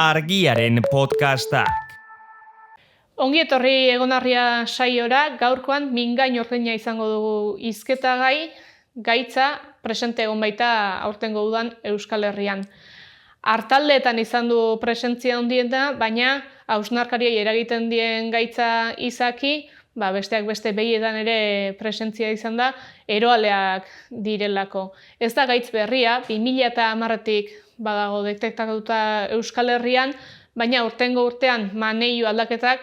Argiaren podcastak. Ongi etorri Egonarria saiora, gaurkoan mingain ordina izango dugu hizketagai, gaitza presente egon baita aurtengo udan Euskal Herrian. Artaldeetan izan du presentzia handiena, baina hausnarkariei eragiten dien gaitza izaki, besteak beste behietan ere presentzia izan da, eroaleak direlako. Ez da gaitz berria, 2010-tik badago detektatuta Euskal Herrian, baina urtengo urtean maneio aldaketak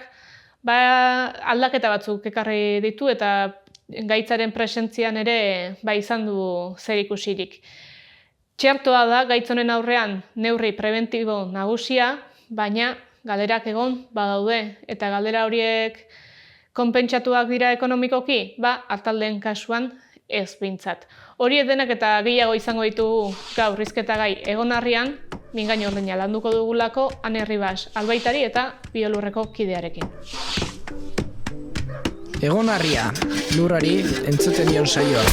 aldaketa batzuk ekarri ditu eta gaitzaren presentzian ere izan du zerikusirik. Txertoa da gaitz honen aurrean neurri prebentibo nagusia, baina galderak egon badaude eta galdera horiek konpentsatuak dira ekonomikoki, artaldeen kasuan ez behintzat. Horiek denak eta gehiago izango ditugu gaur hizketagai Egonarrian, mingain ordina landuko dugulako Ane Ribas albaitari eta Biolurreko kidearekin. Egonarria, lurrari entzuten dion saioa.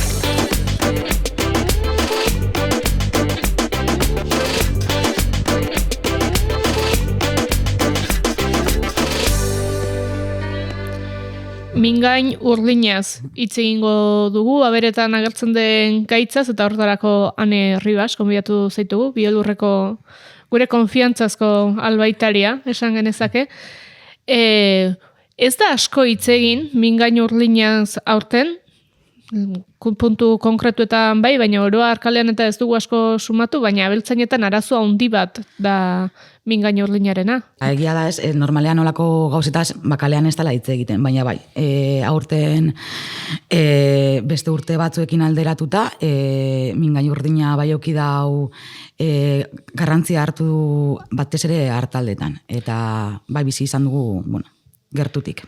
Mingain urdinaz hitz egingo dugu, aberetan agertzen den gaitzaz eta horretarako Ane Ribas gonbidatu zaitugu, Biolurreko gure konfiantzazko albaitaria, esan genezake. Ez da asko hitz egin mingain urdinaz aurten, puntu konkretuetan baina oroa arkalean eta ez dugu asko sumatu, baina abeltzainetan arazoa handi bat da mingain urdinarena. Egia da ez, normalean olako gauzetaz bakalean ez dela hitz egiten, baina aurten beste urte batzuekin alderatuta, mingain urdina oki dau garrantzia hartu batez ere hartaldetan, eta bizi izan dugu, gertutik.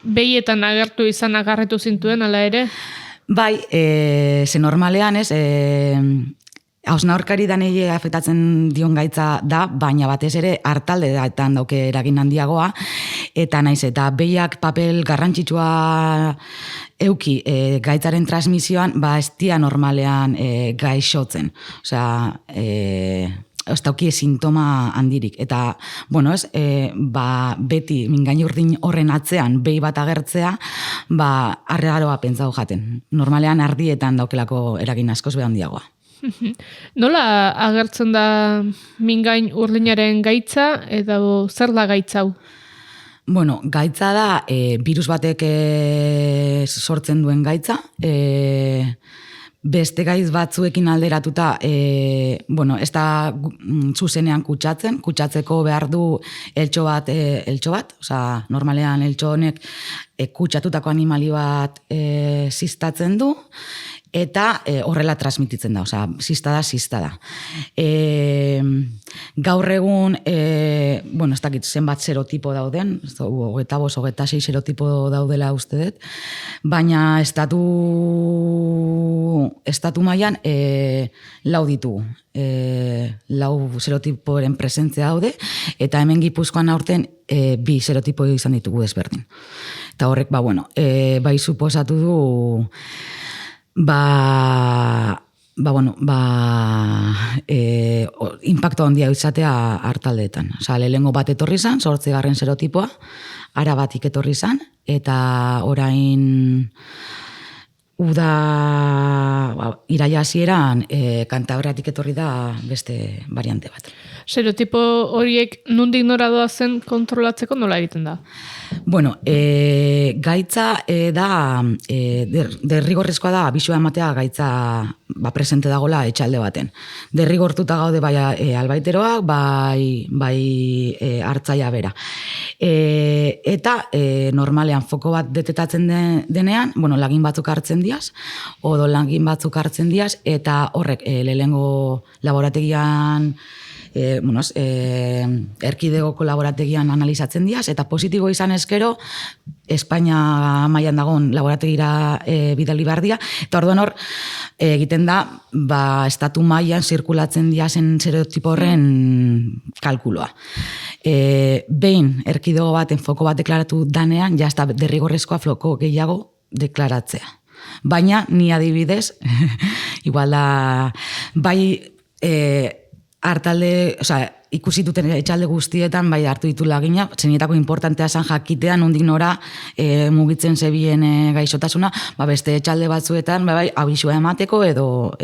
Behietan agertu izan agarretu zintuen, ala ere? Ze normalean ez, hausnarkari danei afektatzen dion gaitza da, baina batez ere hartaldeetan dauke eragin handiagoa, eta naiz eta behiak papel garrantzitsua euki gaitzaren transmisioan, ez dira normalean gaixotzen. Osea, ez dauki sintoma handirik. Eta, beti mingain urdin horren atzean behi bat agertzea, arregaroa pentsau jaten. Normalean ardietan daukelako eragin askoz be handiagoa. Nola agertzen da mingain urdinaren gaitza edo zer da gaitzau? Gaitza da virus batek sortzen duen gaitza, beste gaitz batzuekin alderatuta, ez da zuzenean kutsatzeko behar du eltxo bat, osea, normalean eltxo honek kutsatutako animali bat ziztatzen du, eta horrela transmititzen da, osea, zizta da. Gaur egun, ez dakit zenbat serotipo dauden, 25-26 serotipo daudela uste dut, baina estatu mailan lau ditugu. Lau serotiporen presentzia daude, eta hemen Gipuzkoan aurten bi serotipo izan ditugu desberdin. Eta horrek, suposatu du impacto handia izatea hartaldeetan. Osa, lehengo bat etorri zan, 8. serotipoa, ara batik etorri zan, eta orain iraia hasieran Kantabriatik etorri da beste variante bat. Serotipo horiek nondik nora doazen kontrolatzeko nola egiten da? Gaitza da, derrigorrezkoa da, abisua ematea gaitza presente dagoela etxalde baten. Derrigortuta gaude bai albaiteroak, bai hartzaia bera. Eta normalean foko bat detetatzen denean, lagin batzuk hartzen diaz, odo lagin batzuk hartzen diaz, eta horrek lehengo laborategian, erkidegoko laborategian analizatzen diaz, eta positibo izan ezkero, Espainia mailan dagoen laborategira bidali behar dira, eta orduan hor egiten da, estatu mailan zirkulatzen diazen serotipo horren kalkuloa. Behin erkidego baten foko bat deklaratu danean, jazta derrigorrezkoa foko gehiago deklaratzea. Baina, ni adibidez, igual da, hartalde, ikusi duten etxalde guztietan, bai hartu ditu lagina, zenietako importantea zan jakitea, nondik nora mugitzen zebien gaixotasuna, beste etxalde batzuetan, bai, abisua emateko edo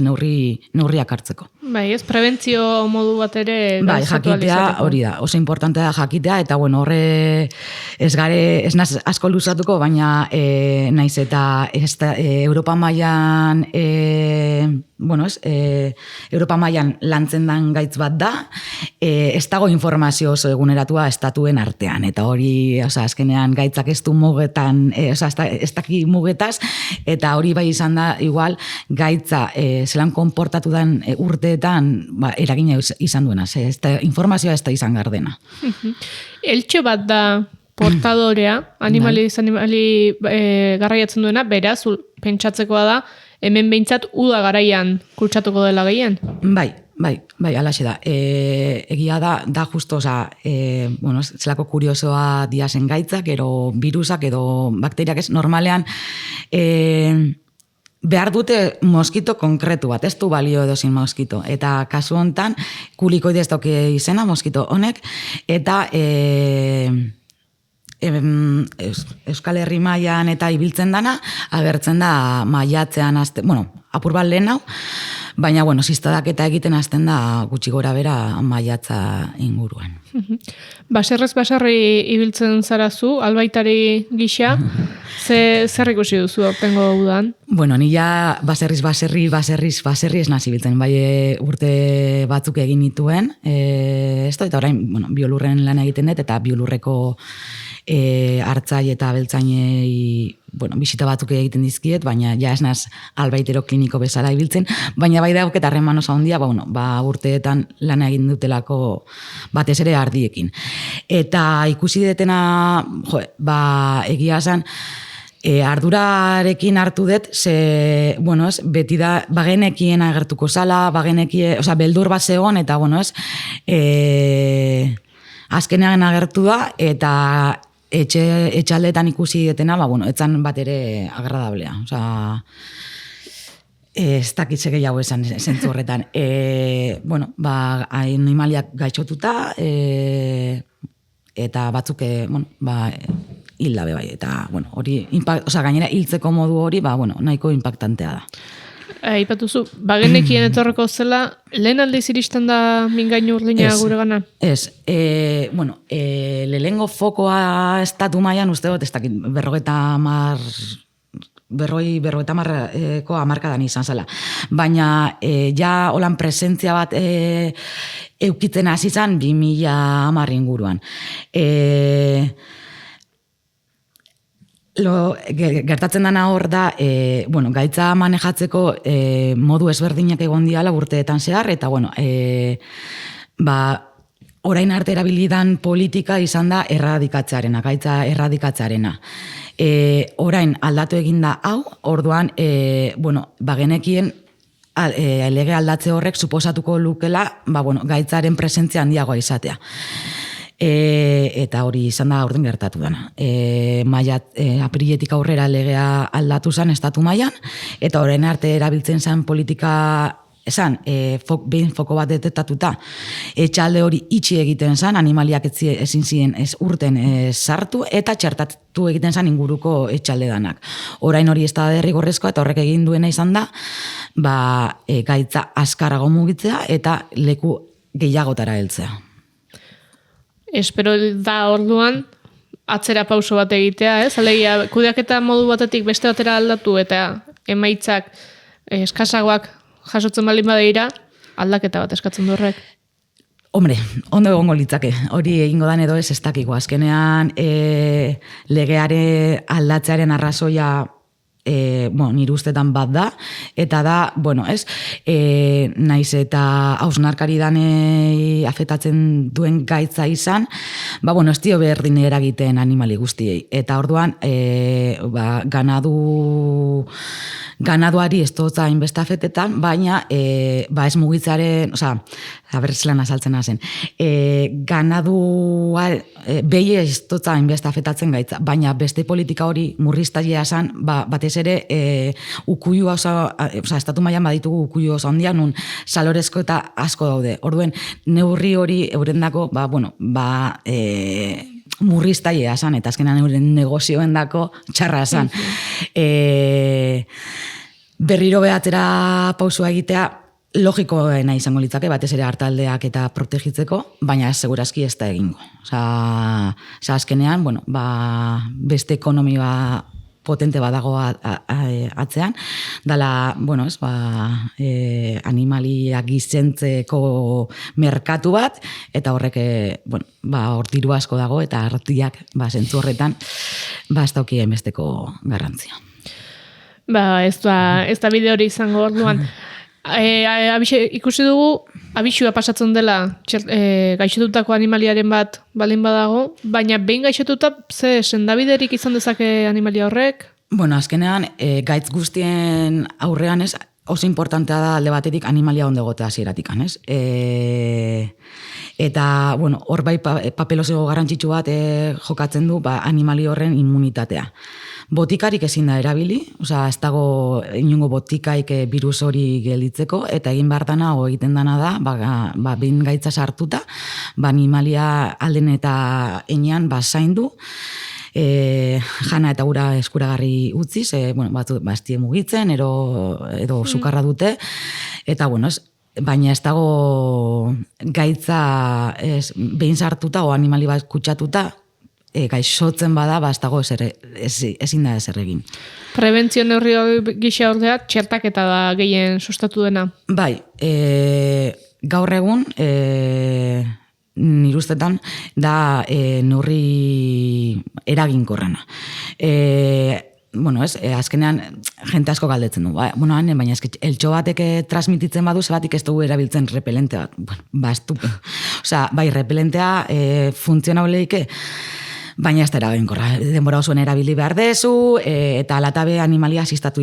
neurriak hartzeko. Bai, ez, prebentzio modu bat ere bai, jakitea hori da, oso importantea da jakitea, eta horre ez naz asko luzatuko, baina naiz eta Europa mailan Europa mailan lantzen dan gaitz bat da, ez dago informazio oso eguneratua estatuen artean, eta hori, azkenean gaitzak ez du mugetan, ez daki mugetaz, eta hori bai izan da, igual, gaitza zelan konportatu den urteetan, eragina izan duena, informazioa ez da izan gardena. Eltxo bat da portadorea, animali garraiatzen duena, beraz, pentsatzekoa da, hemen behintzat uda garaian kutsatuko dela gehien? Bai, alaxe da. Egia da justo, zelako kuriosoa diazen gaitzak, ero virusak, edo bakteriak ez, normalean, behar dute moskito konkretu bat, ez du balio edo zin moskito. Eta kasu hontan, kulikoide ez dauke izena moskito honek, eta Euskal Herri mailan eta ibiltzen dana, agertzen da maiatzean, apur bat lehen hau, baina, ziztadak eta egiten hasten da gutxi gora bera maiatza inguruan. Baserrez baserri ibiltzen zarazu, albaitari gisa, zer ikusi duzu aurtengo udan? Ni ja baserriz ez nazi ibiltzen, bai urte batzuk egin nituen, eta orain biolurren lan egiten dut, eta biolurreko hartzai eta beltzainei bisita batzuk egiten dizkiet, baina ja ez naz albaitero kliniko bezala ibiltzen, baina bai dauk eta harreman oso handia, urteetan lan egin dutelako batez ere ardiekin. Eta ikusi detena, egia esan, ardurarekin hartu dut, beti da, bagenekien agertuko zala, beldur bat zegoen, eta, azkenean agertu da, eta etxaldeetan ikusi detena, etzan bat ere agradablea. Ez dakitze gehiago esan zentzu horretan. Animaliak gaitxotuta, eta batzuk, hilda bai, eta, gainera hiltzeko modu hori, nahiko impactantea da. Aipatuzu, bagenekien etorreko zela, lehen aldiz iristen da mingainu urdina gure gana? Ez, lehengo fokoa estatu mailan uste dut, ez dakit, 50ko hamarkadan izan zela. Baina, ja holan presentzia bat eukitzen hasi zan 2010 inguruan. Gertatzen dana hor da, gaitza manejatzeko modu ezberdinak egon diala urteetan zehar, eta orain arte erabilidan politika izan da erradikatzearena, gaitza erradikatzearena. Orain aldatu eginda hau, orduan, bagenekien lege aldatze horrek suposatuko lukela, gaitzaren presentzia handiagoa izatea. Eta hori izan da orden gertatu dena. Apriletik aurrera legea aldatu zen estatu mailan, eta orain arte erabiltzen zen politika esan, behin foko bat detektatuta, etxalde hori itxi egiten zen, animaliak ezin ziren urten sartu, eta txertatu egiten zen inguruko etxalde danak. Orain hori ez da derrigorrezkoa, eta horrek egin duena izan da, gaitza azkarago mugitzea, eta leku gehiagotara heltzea. Espero da orduan atzera pauso bat egitea, ez? Alegia, kudeaketa modu batetik beste batera aldatu eta emaitzak eskasagoak jasotzen baldin badeira, aldaketa bat eskatzen du horrek. Hombre, ondo egongo litzake. Hori egingo dan edo ez dakiko. Azkenean legeare aldatzearen arrazoia nire ustetan bat da, eta da, naiz eta hausnarkari danei afetatzen duen gaitza izan, ez dio berdin eragiten animali guztiei. Eta orduan, ganaduari ez dutza inbeste afetetan, baina ez mugitzaren, zelan azaltzen zen. Ganadua, behi ez dutza hainbeste afetatzen gaitza, baina beste politika hori murriztailea zen, batez ere ukuilu estatu mailan baditugu ukuilu oso handia, nun salorezko eta asko daude. Orduen, neurri hori eurendako, murriztailea zen, eta azkenan euren negozioendako txarra zen. Berriro behatera pausua egitea, logikoena izango litzake, batez ere hartaldeak eta protegitzeko, baina segurazki ez da egingo. Azkenean, beste ekonomia potente badago atzean, dala, animaliak gizentzeko merkatu bat, eta horrek, hor diru asko dago, eta artiak, zentzu horretan, ez daukien besteko garrantzia. Ez da bide hori izango orduan. Ikusi dugu, abisua pasatzen dela gaixotutako animaliaren bat baldin badago, baina behin gaixotuta ze sendabiderik izan dezake animalia horrek? Azkenean, gaitz guztien aurrean ez, oso importantea da alde batetik animalia ondo egotea hasieratik, ez? Eta, hor bai papel oso garrantzitsu bat jokatzen du animali horren immunitatea. Botikarik ezin da erabili, ez dago inungo botikaik virus hori gelditzeko, eta egin behar dana, egiten dana da, behin gaitza sartuta, animalia alden eta enean zaindu, jana eta ura eskuragarri utziz, bastie mugitzen, edo sukarra dute, eta baina ez dago gaitza behin sartuta o animali bat kutsatuta, gaixotzen bada, ez dago ezin da ezer egin. Prebentzio neurri gisa ordea, txertaketa da gehien sustatu dena? Bai, gaur egun, nire ustetan, da neurri eraginkorrena. Azkenean, jente asko galdetzen du. Baina eltxo batek transmititzen badu, zebatik ez dugu erabiltzen repelente bat. Bai, repelentea funtzionableike, baina ez da eraginkorra. Denbora osoen erabili behar dezu, eta alatabe animalia zistadak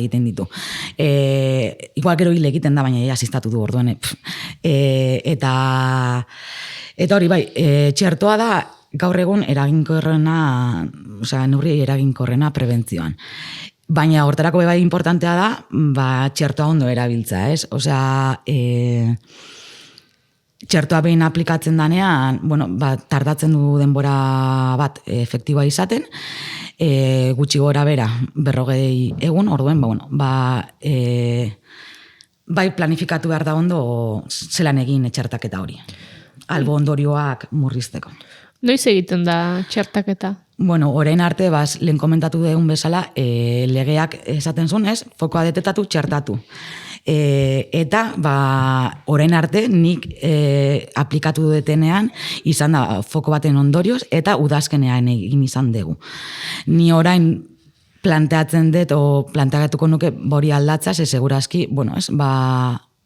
egiten ditu. Igual gero hile egiten da, baina zistatu du orduan. Eta hori bai, txertoa da, gaur egun eraginkorrena, neurri eraginkorrena prebentzioan. Baina hortarako bai importantea da, txertoa ondo erabiltza, ez? Txertoa behin aplikatzen danean, tardatzen du denbora bat efektiboa izaten, gutxi gora bera 40 egun, orduen, bai planifikatu behar da ondo zelan egin txertaketa hori. Albo ondorioak murrizteko. Noiz egiten da txertaketa? Orain arte, lehen komentatu dugun bezala, legeak esaten zuen, fokoa detetatu, txertatu. Eta, orain arte, nik aplikatu detenean, izan da foko baten ondorioz, eta udazkenean egin izan dugu. Ni orain planteatzen dut, o planteatuko nuke bori aldatza, segurazki,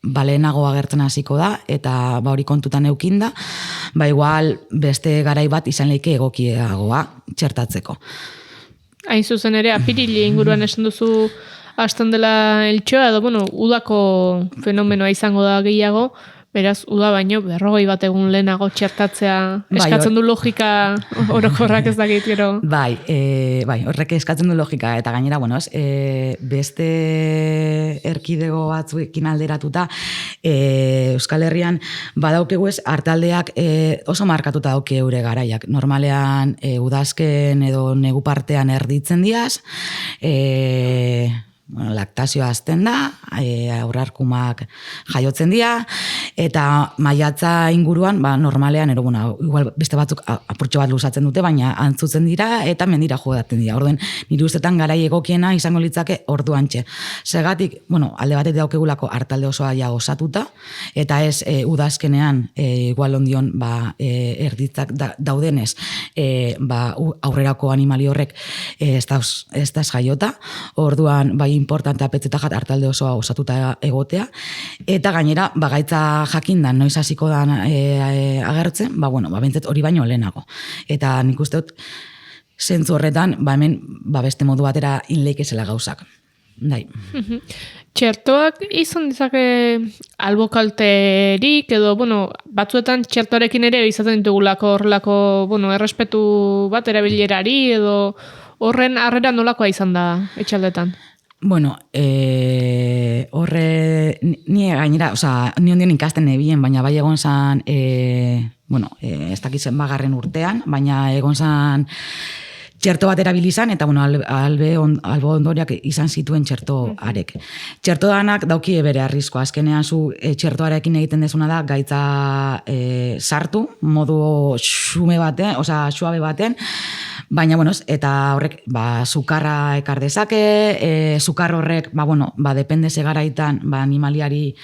lehenago agertzen hasiko da, eta hori kontutan eukinda, igual beste garai bat izan leike egokieagoa txertatzeko. Hain zuzen ere, apirili inguruan esan duzu hasten dela eltxoa, edo, udako fenomenoa izango da gehiago, beraz, uda baino, 40 bat egun lehenago txertatzea eskatzen du logika orokorrak ez dakit gero. Bai, horrek eskatzen du logika, eta gainera, beste erkidego batzuekin alderatuta, Euskal Herrian badaukegu ez, hartaldeak oso markatuta dauke eure garaiak. Normalean, udazken edo negu partean erditzen diaz, laktazioa azten da, aurrarkumak jaiotzen dira, eta maiatza inguruan, normalean, igual beste batzuk apurtxo bat luzatzen dute, baina antzutzen dira, eta mendira jodaten dira. Orduen, nire ustetan garai egokiena izango litzake orduantxe. Segatik, alde batetik daukegulako hartalde osoa ja osatuta, eta ez udazkenean, igual ondion, erditzak daudenez, aurrerako animali horrek ez da jaiota, orduan, importantea petzetajat hartalde osoa osatuta egotea, eta gainera, gaitza jakindan, noiz hasiko da agertzen, bentzet hori baino lehenago. Eta nik uste dut, zentzu horretan, hemen, beste modu batera inleikezela gauzak. Dai. Txertoak izan dizake albokalterik edo, batzuetan txertoarekin ere izaten ditugulako horrelako, errespetu bat erabilerari edo horren harrera nolakoa izan da etxaldetan? Horre, ni gainera, ni ondion ikasten nebien, baina bai egon zan, ez dakitzen bagarren urtean, baina egon zan txerto bat erabilizan, eta albo ondoriak izan zituen txerto arek. Txerto danak dauki bere arriskoa. Azkenean zu txertoarekin egiten dezuna da gaitza sartu, modu xume baten, suabe baten, baina, eta horrek, sukarra ekar dezake, sukar horrek, depende zegaraitan, animaliari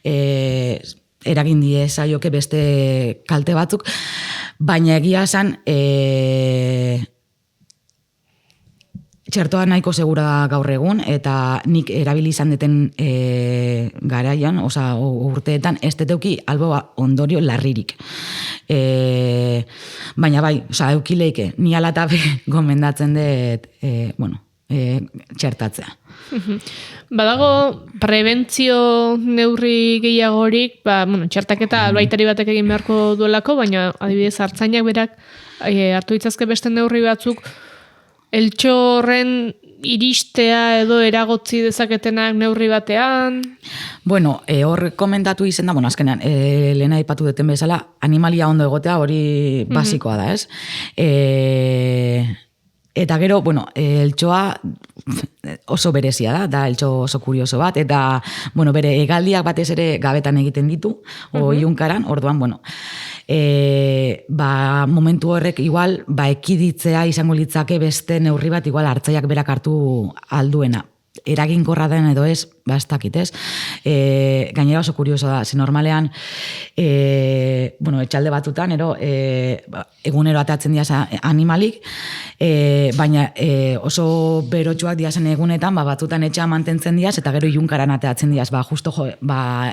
eragin diezaioke beste kalte batzuk, baina egia esan, txertoa nahiko segura gaur egun, eta nik erabili izan deten garaian, urteetan, ez deteuki albo ondorio larririk. Baina bai, eukileike, ni alatabe gomendatzen dut, txertatzea. Badago prebentzio neurri gehiagorik, txertaketa albaitari batek egin beharko duelako, baina adibidez hartzainak berak hartu ditzazke beste neurri batzuk, eltxo horren iristea edo eragotzi dezaketenak neurri batean? Hor komentatu izen da, azkenean, lehena aipatu duten bezala, animalia ondo egotea hori basikoa da, ez? Eta gero, eltxoa oso berezia da eltxo oso kurioso bat, eta, bere hegaldiak batez ere gabetan egiten ditu, iunkaran, orduan, momentu horrek igual, ekiditzea izango litzake beste neurri bat igual hartzaiak berak hartu alduena. Eraginkorra den edo ez, ez dakit, ez? Gainera oso kurioso da, ze normalean, etxalde batutan, egunero atatzen diaz animalik, baina oso berotxuak diazen egunetan, batzutan etxea mantentzen diaz, eta gero ilunkaran atatzen diaz, justo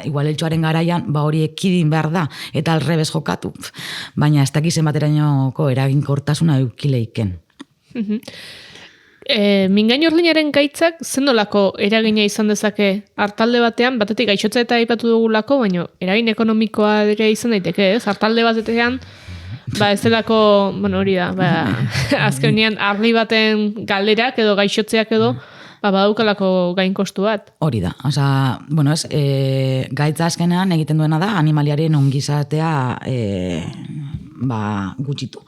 igual eltxoaren garaian, hori ekidin behar da, eta alrebez jokatu, baina ez dakizen baterainoko eraginkortasuna eukileiken. Mingain orlinaren gaitzak zenolako eragina izan dezake hartalde batean, batetik gaixotza eta aipatu dugulako, baina eragin ekonomikoa ere izan daiteke, ez? Hartalde batean, ez delako, hori da, azkenean arli baten galerak edo gaixotzeak edo, badaukalako gain kostu bat. Hori da, gaitza azkenean egiten duena da animaliaren ongizatea gutxitu.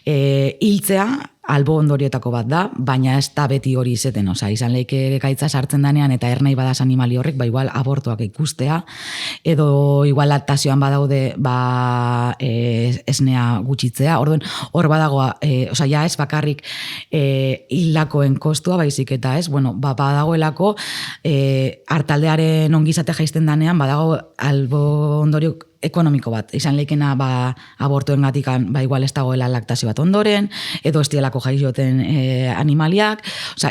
Hiltzea albo ondoriotako bat da, baina ez da beti hori izeten, izan leike gaitza sartzen danean eta ernai badaz animali horrek, igual abortuak ikustea, edo igual laktazioan badaude esnea gutxitzea, orduan hor badagoa, ja ez bakarrik hildakoen kostua baizik eta ez, badagoelako hartaldearen ongizate jaisten danean, badago albo ondorio ekonomiko bat, izan leikena abortuen gatikan, igual ez dagoela laktazio bat ondoren, edo ez dielako jaioten animaliak,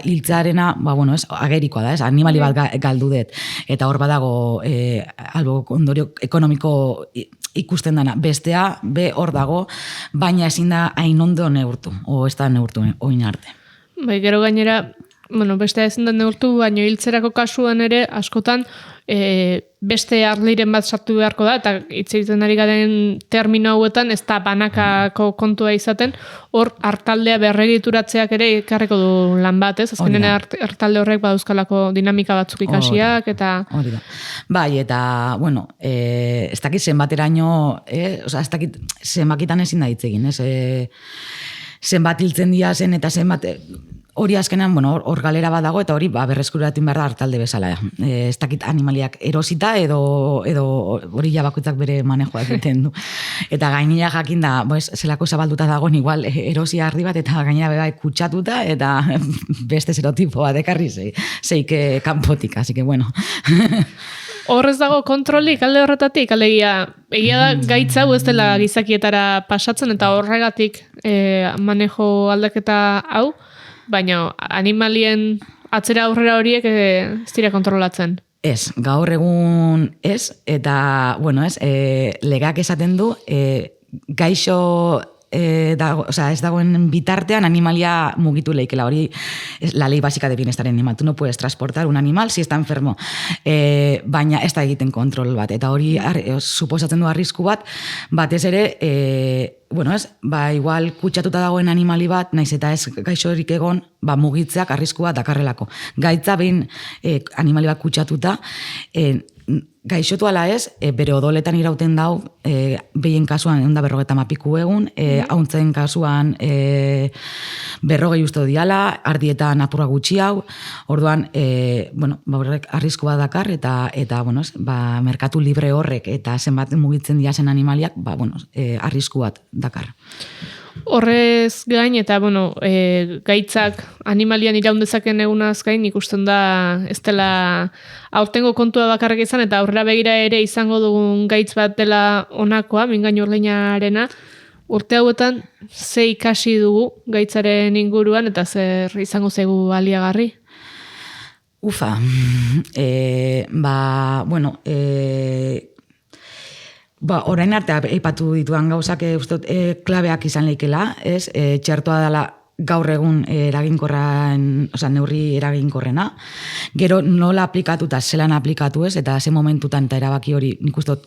hiltzearena, ez, agerikoa da, ez, animali bat galdu dut, eta hor badago albo ondorio ekonomiko ikusten dana, bestea, hor dago, baina ezin da hain ondo neurtu, ez da neurtu oin arte. Gero gainera, bestea ezin da neurtu, baina hiltzerako kasuan ere, askotan, beste arliren bat sartu beharko da, eta hitz egiten ari garen termino hauetan, ez da banakako kontua izaten, hor hartaldea berregituratzeak ere ekarriko du lan bat, ez? Azkenen hartalde horrek badauzkalako dinamika batzuk ikasiak, eta... Hori da. Bai, eta, ez dakit zenbateraino, ez dakit zenbakitan ezin da hitz egin, ez? Zenbat hiltzen dira zen, eta zenbat... Hori azkenean, hor galera bat dago, eta hori berreskuratin behar da hartalde bezala. Ez dakit animaliak erosita, edo hori jabakoitzak bere manejoa egiten du. Eta gainera jakin da, zelako zabalduta dagoen igual erosia ardi bat, eta gainera beba kutsatuta, eta beste zerotipo bat ekarri zeik kanpotik, así que bueno. Horrez dago kontrolik alde horretatik, alegia da gaitza ez dela gizakietara pasatzen, eta horregatik manejo aldaketa hau, baina animalien atzera aurrera horiek ez dira kontrolatzen. Ez, gaur egun ez, eta, legeak esaten du, gaixo ez dagoen bitartean animalia mugitu leikela, hori la ley básica de bienestar animal, tú no puedes transportar un animal si está enfermo, baina ez da egiten kontrol bat, eta hori suposatzen du arrisku bat, batez ere, igual kutsatuta dagoen animali bat, naiz eta ez gaixorik egon, mugitzeak arrisku bat dakarrelako. Gaitza behin animali bat kutsatuta, gaixotu ala ez, bere odoletan irauten dau, behien kasuan 150 piku egun, hauntzen kasuan 40 uste diala, ardietan apurra gutxi hau, orduan, horrek arrisku bat dakar, eta merkatu libre horrek, eta zenbat mugitzen diazen animaliak, arrisku bat dakar. Horrez gain, eta gaitzak animalian iraun dezaken egunaz gain, ikusten da ez dela aurtengo kontua bakarrik izan, eta aurrera begira ere izango dugun gaitz bat dela honakoa, mingainu orleinarena. Urte hauetan, ze ikasi dugu gaitzaren inguruan, eta zer izango zaigu baliagarri? Ufa, orain arte aipatu dituan gauzak ustot klabeak izan leikela, ez? Txertoa dela gaur egun neurri eraginkorrena. Gero nola aplikatu eta zelan aplikatu ez, eta ze momentutan eta erabaki hori nik ustot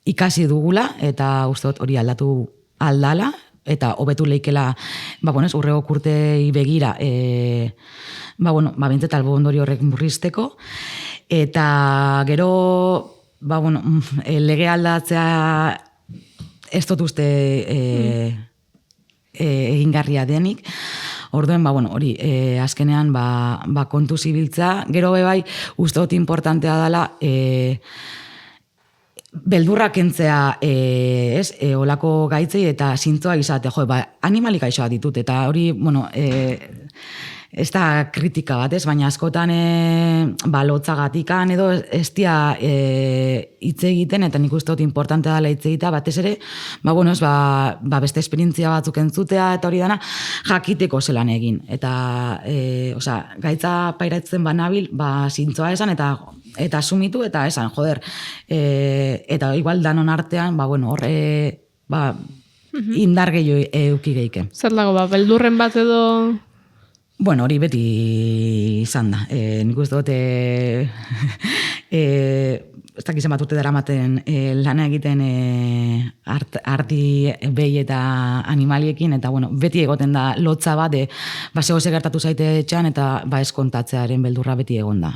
ikasi dugula, eta ustot hori aldatu aldala, eta hobetu leikela, urrego kurtei begira, bintzet albo ondori horrek murrizteko, eta gero lege aldatzea ez dut uste egingarria denik. Orduen, hori, azkenean, kontu zibiltza. Gero bai, uste dut importantea dela, beldurra kentzea olako gaitzei eta zintzoa izate. Animalik gaixoa ditut, eta hori, ez da kritika bat, ez? Baina askotan lotzagatikan edo ez dia hitz egiten, eta nik uste dut importantea dela hitz egitea, batez ere, beste esperientzia batzuk entzutea, eta hori dana, jakiteko zelan egin. Eta, gaitza pairatzen banabil, zintzoa esan, eta asumitu, eta esan, eta igual danon artean, horre, indar gehiago euki geike. Zer dago, beldurren bat edo... Hori beti izan da. Nik uste dut, ez dakizen bat urte daramaten lana egiten arti behi eta animaliekin, eta beti egoten da lotza bat, zegoze gertatu zaite etxean, eta ez kontatzearen beldurra beti egon da.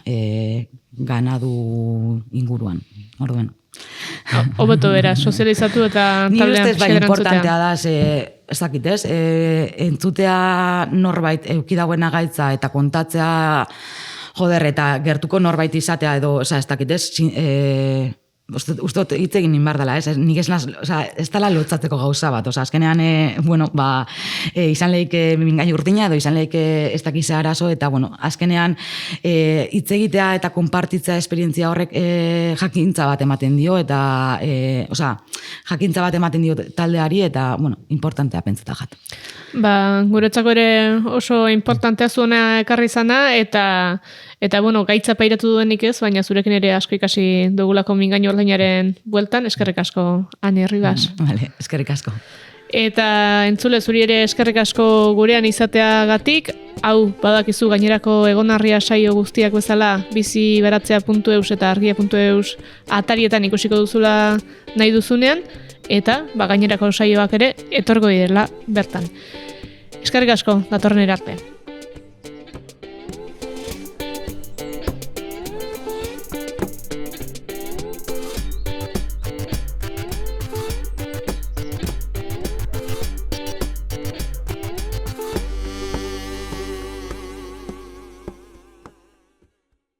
Ganadu inguruan. Orduen. Hobeto bera, sozializatu eta taldean xederantzutea. Ni ustez importantea da, ez dakit ez, entzutea norbait eukidagoena gaitza eta kontatzea, eta gertuko norbait izatea edo, ez dakit ez, ustot hitz egin ninbar dela, ez? Nik ez dela lotzatzeko gauza bat, azkenean, izan lehik mingain urtina edo izan lehik ez dakize arazo, eta, azkenean hitz egitea eta konpartitzea esperientzia horrek jakintza bat ematen dio, eta, jakintza bat ematen dio taldeari, eta, importantea pentseta jat. Guretzako ere oso importantea zuena ekarri izana, eta gaitza pairatu duenik ez, baina zurekin ere asko ikasi dugulako mingainu ordainaren bueltan, eskerrik asko, Ane Ribas. Vale, eskerrik asko. Eta entzule zuri ere eskerrik asko gurean izateagatik, hau badakizu gainerako egonarria saio guztiak bezala bizibaratzea.eus eta argia.eus atarietan ikusiko duzula nahi duzunean, eta gainerako saioak ere etorgo direla bertan. Eskerrik asko, datorren arte.